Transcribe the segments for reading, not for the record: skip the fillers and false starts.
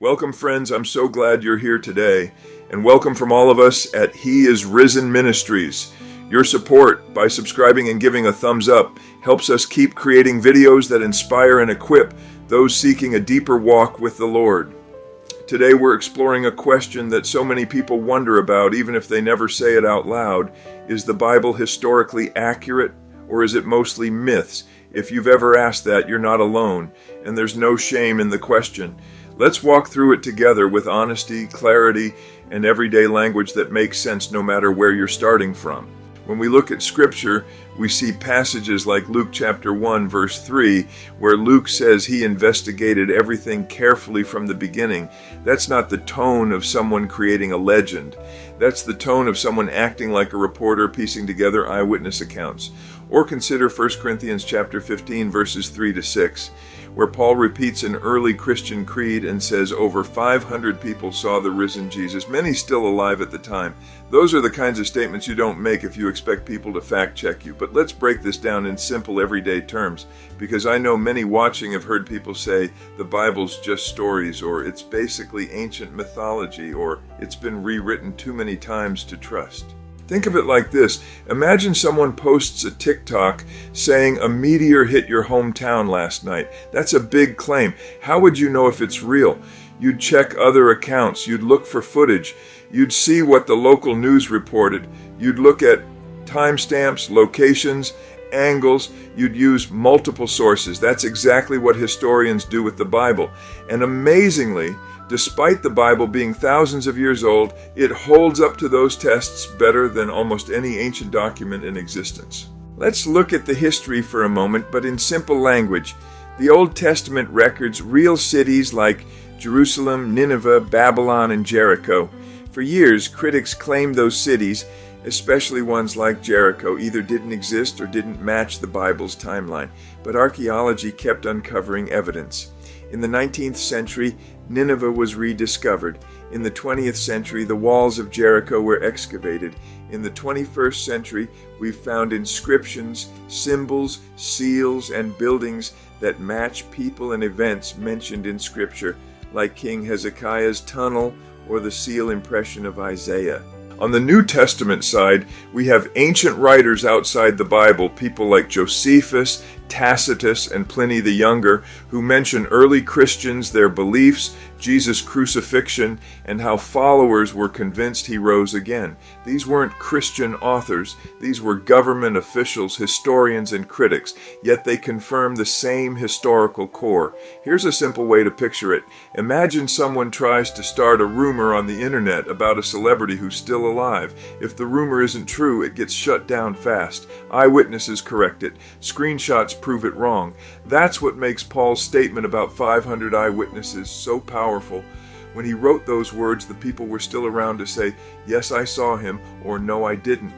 Welcome, friends. I'm so glad you're here today. And welcome from all of us at He is Risen Ministries. Your support by subscribing and giving a thumbs up helps us keep creating videos that inspire and equip those seeking a deeper walk with the Lord. Today we're exploring a question that so many people wonder about, even if they never say it out loud. Is the Bible historically accurate, or is it mostly myths? If you've ever asked that, you're not alone, and there's no shame in the question. Let's walk through it together with honesty, clarity, and everyday language that makes sense no matter where you're starting from. When we look at Scripture, we see passages like Luke chapter 1, verse 3, where Luke says he investigated everything carefully from the beginning. That's not the tone of someone creating a legend. That's the tone of someone acting like a reporter piecing together eyewitness accounts. Or consider 1 Corinthians chapter 15, verses 3 to 6, where Paul repeats an early Christian creed and says over 500 people saw the risen Jesus, many still alive at the time. Those are the kinds of statements you don't make if you expect people to fact check you. But let's break this down in simple everyday terms, because I know many watching have heard people say the Bible's just stories, or it's basically ancient mythology, or it's been rewritten too many times to trust. Think of it like this. Imagine someone posts a TikTok saying a meteor hit your hometown last night. That's a big claim. How would you know if it's real? You'd check other accounts. You'd look for footage. You'd see what the local news reported. You'd look at timestamps, locations, angles. You'd use multiple sources. That's exactly what historians do with the Bible. And amazingly, despite the Bible being thousands of years old, it holds up to those tests better than almost any ancient document in existence. Let's look at the history for a moment, but in simple language. The Old Testament records real cities like Jerusalem, Nineveh, Babylon, and Jericho. For years, critics claimed those cities, especially ones like Jericho, either didn't exist or didn't match the Bible's timeline. But archaeology kept uncovering evidence. In the 19th century, Nineveh was rediscovered. In the 20th century, the walls of Jericho were excavated. In the 21st century, we've found inscriptions, symbols, seals, and buildings that match people and events mentioned in Scripture, like King Hezekiah's tunnel or the seal impression of Isaiah. On the New Testament side, we have ancient writers outside the Bible, people like Josephus, Tacitus, and Pliny the Younger, who mention early Christians, their beliefs, Jesus' crucifixion, and how followers were convinced he rose again. These weren't Christian authors. These were government officials, historians, and critics, yet they confirm the same historical core. Here's a simple way to picture it. Imagine someone tries to start a rumor on the internet about a celebrity who's still alive. If the rumor isn't true, it gets shut down fast. Eyewitnesses correct it. Screenshots prove it wrong. That's what makes Paul's statement about 500 eyewitnesses so powerful. When he wrote those words, the people were still around to say, "Yes, I saw him," or "No, I didn't."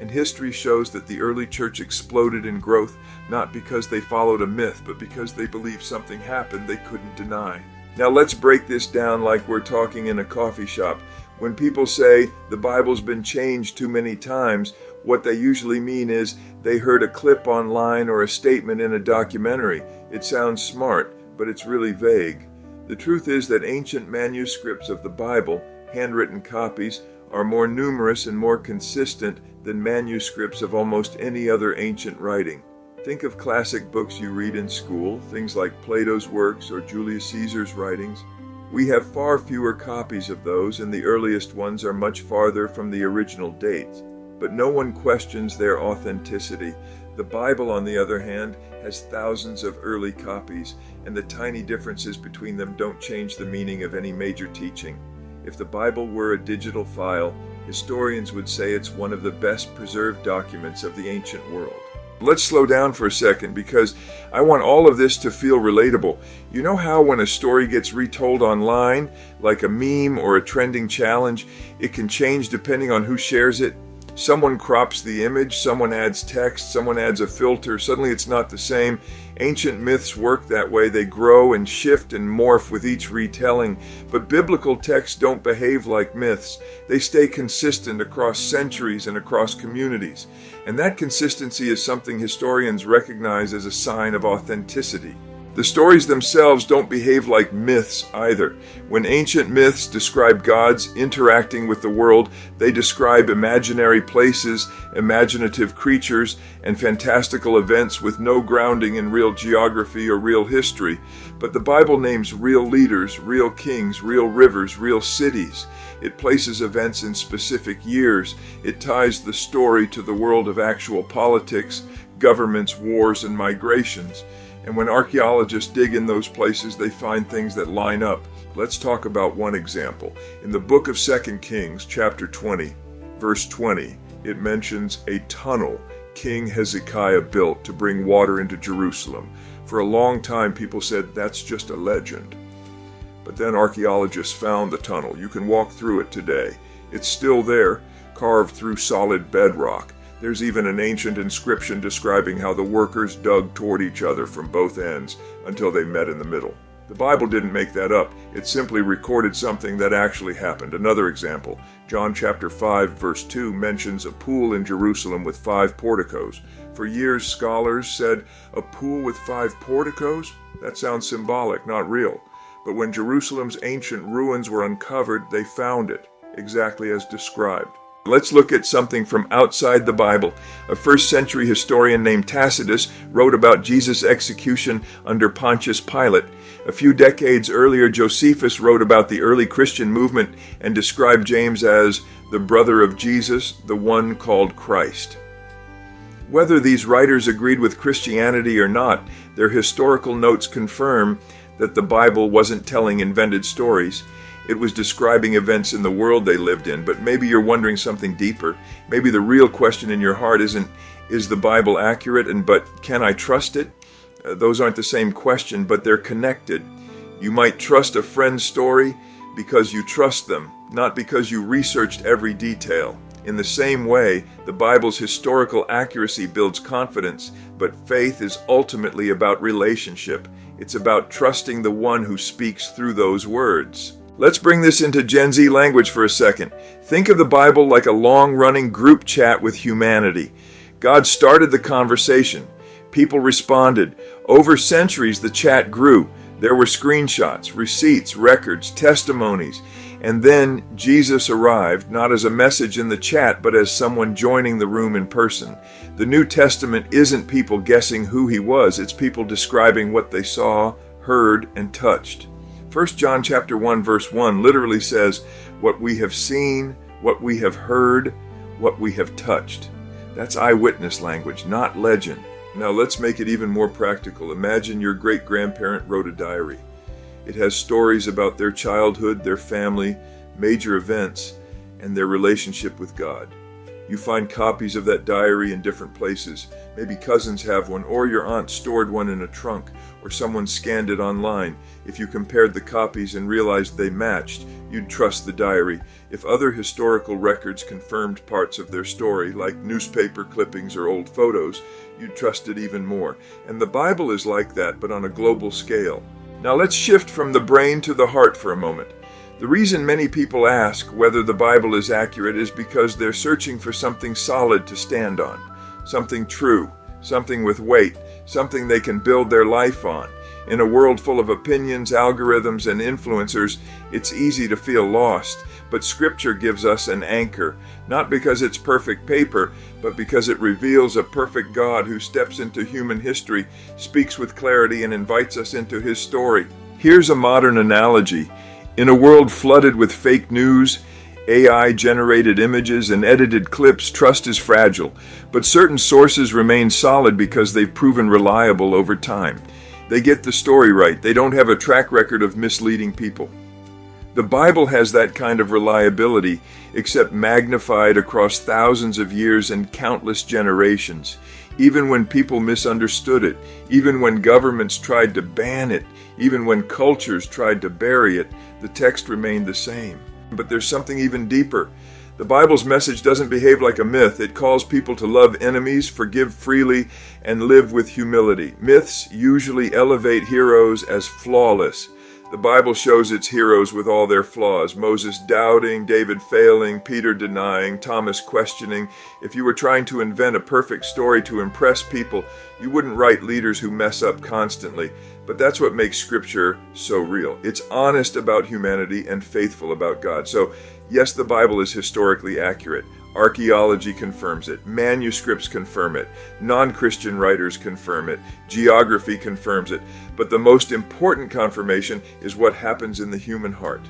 And history shows that the early church exploded in growth, not because they followed a myth, but because they believed something happened they couldn't deny. Now let's break this down like we're talking in a coffee shop. When people say the Bible's been changed too many times, what they usually mean is they heard a clip online or a statement in a documentary. It sounds smart, but it's really vague. The truth is that ancient manuscripts of the Bible, handwritten copies, are more numerous and more consistent than manuscripts of almost any other ancient writing. Think of classic books you read in school, things like Plato's works or Julius Caesar's writings. We have far fewer copies of those, and the earliest ones are much farther from the original dates. But no one questions their authenticity. The Bible, on the other hand, has thousands of early copies, and the tiny differences between them don't change the meaning of any major teaching. If the Bible were a digital file, historians would say it's one of the best preserved documents of the ancient world. Let's slow down for a second, because I want all of this to feel relatable. You know how when a story gets retold online, like a meme or a trending challenge, it can change depending on who shares it? Someone crops the image, someone adds text, someone adds a filter. Suddenly it's not the same. Ancient myths work that way. They grow and shift and morph with each retelling. But biblical texts don't behave like myths. They stay consistent across centuries and across communities. And that consistency is something historians recognize as a sign of authenticity. The The stories themselves don't behave like myths either. When ancient myths describe gods interacting with the world, they describe imaginary places, imaginative creatures, and fantastical events with no grounding in real geography or real history. But the Bible names real leaders, real kings, real rivers, real cities. It places events in specific years. It ties the story to the world of actual politics, governments, wars, and migrations. And when archaeologists dig in those places, they find things that line up. Let's talk about one example. In the book of 2 Kings, chapter 20, verse 20, it mentions a tunnel King Hezekiah built to bring water into Jerusalem. For a long time, people said that's just a legend. But then archaeologists found the tunnel. You can walk through it today. It's still there, carved through solid bedrock. There's even an ancient inscription describing how the workers dug toward each other from both ends until they met in the middle. The Bible didn't make that up. It simply recorded something that actually happened. Another example, John chapter 5 verse 2 mentions a pool in Jerusalem with 5 porticos. For years, scholars said, a pool with 5 porticos? That sounds symbolic, not real. But when Jerusalem's ancient ruins were uncovered, they found it, exactly as described. Let's look at something from outside the Bible. A first-century historian named Tacitus wrote about Jesus' execution under Pontius Pilate. A few decades earlier, Josephus wrote about the early Christian movement and described James as the brother of Jesus, the one called Christ. Whether these writers agreed with Christianity or not, their historical notes confirm that the Bible wasn't telling invented stories. It was describing events in the world they lived in. But maybe you're wondering something deeper. Maybe the real question in your heart isn't, is the Bible accurate, but can I trust it? Those aren't the same question, but they're connected. You might trust a friend's story because you trust them, not because you researched every detail. In the same way, the Bible's historical accuracy builds confidence, but faith is ultimately about relationship. It's about trusting the one who speaks through those words. Let's bring this into Gen Z language for a second. Think of the Bible like a long-running group chat with humanity. God started the conversation. People responded. Over centuries, the chat grew. There were screenshots, receipts, records, testimonies. And then Jesus arrived, not as a message in the chat, but as someone joining the room in person. The New Testament isn't people guessing who he was. It's people describing what they saw, heard, and touched. 1 John chapter 1 verse 1 literally says, what we have seen, what we have heard, what we have touched. That's eyewitness language, not legend. Now let's make it even more practical. Imagine your great-grandparent wrote a diary. It has stories about their childhood, their family, major events, and their relationship with God. You find copies of that diary in different places. Maybe cousins have one, or your aunt stored one in a trunk, or someone scanned it online. If you compared the copies and realized they matched, you'd trust the diary. If other historical records confirmed parts of their story, like newspaper clippings or old photos, you'd trust it even more. And the Bible is like that, but on a global scale. Now let's shift from the brain to the heart for a moment. The reason many people ask whether the Bible is accurate is because they're searching for something solid to stand on, something true, something with weight, something they can build their life on. In a world full of opinions, algorithms, and influencers, it's easy to feel lost. But Scripture gives us an anchor, not because it's perfect paper, but because it reveals a perfect God who steps into human history, speaks with clarity, and invites us into his story. Here's a modern analogy. In a world flooded with fake news, AI-generated images, and edited clips, trust is fragile. But certain sources remain solid because they've proven reliable over time. They get the story right. They don't have a track record of misleading people. The Bible has that kind of reliability, except magnified across thousands of years and countless generations. Even when people misunderstood it, even when governments tried to ban it, even when cultures tried to bury it, the text remained the same. But there's something even deeper. The Bible's message doesn't behave like a myth. It calls people to love enemies, forgive freely, and live with humility. Myths usually elevate heroes as flawless. The Bible shows its heroes with all their flaws. Moses doubting, David failing, Peter denying, Thomas questioning. If you were trying to invent a perfect story to impress people, you wouldn't write leaders who mess up constantly. But that's what makes Scripture so real. It's honest about humanity and faithful about God. So, yes, the Bible is historically accurate. Archaeology confirms it. Manuscripts confirm it. Non-Christian writers confirm it. Geography confirms it. But the most important confirmation is what happens in the human heart.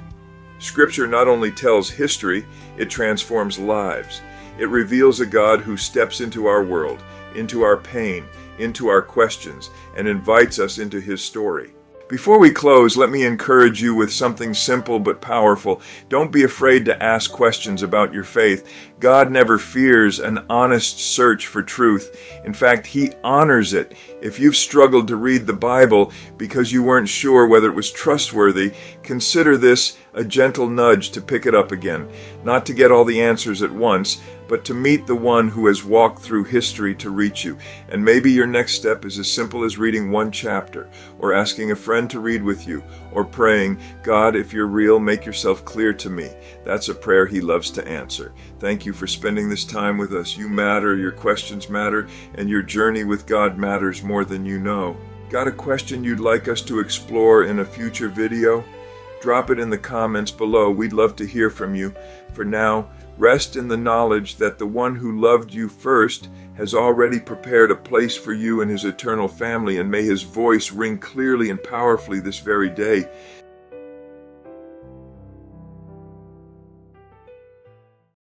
Scripture not only tells history, it transforms lives. It reveals a God who steps into our world, into our pain, into our questions, and invites us into His story. Before we close, let me encourage you with something simple but powerful. Don't be afraid to ask questions about your faith. God never fears an honest search for truth. In fact, He honors it. If you've struggled to read the Bible because you weren't sure whether it was trustworthy, consider this a gentle nudge to pick it up again. Not to get all the answers at once, but to meet the one who has walked through history to reach you. And maybe your next step is as simple as reading one chapter, or asking a friend to read with you, or praying, God, if you're real, make yourself clear to me. That's a prayer He loves to answer. Thank you for spending this time with us. You matter, your questions matter, and your journey with God matters more than you know. Got a question you'd like us to explore in a future video? Drop it in the comments below. We'd love to hear from you. For now, rest in the knowledge that the one who loved you first has already prepared a place for you in His eternal family, and may His voice ring clearly and powerfully this very day.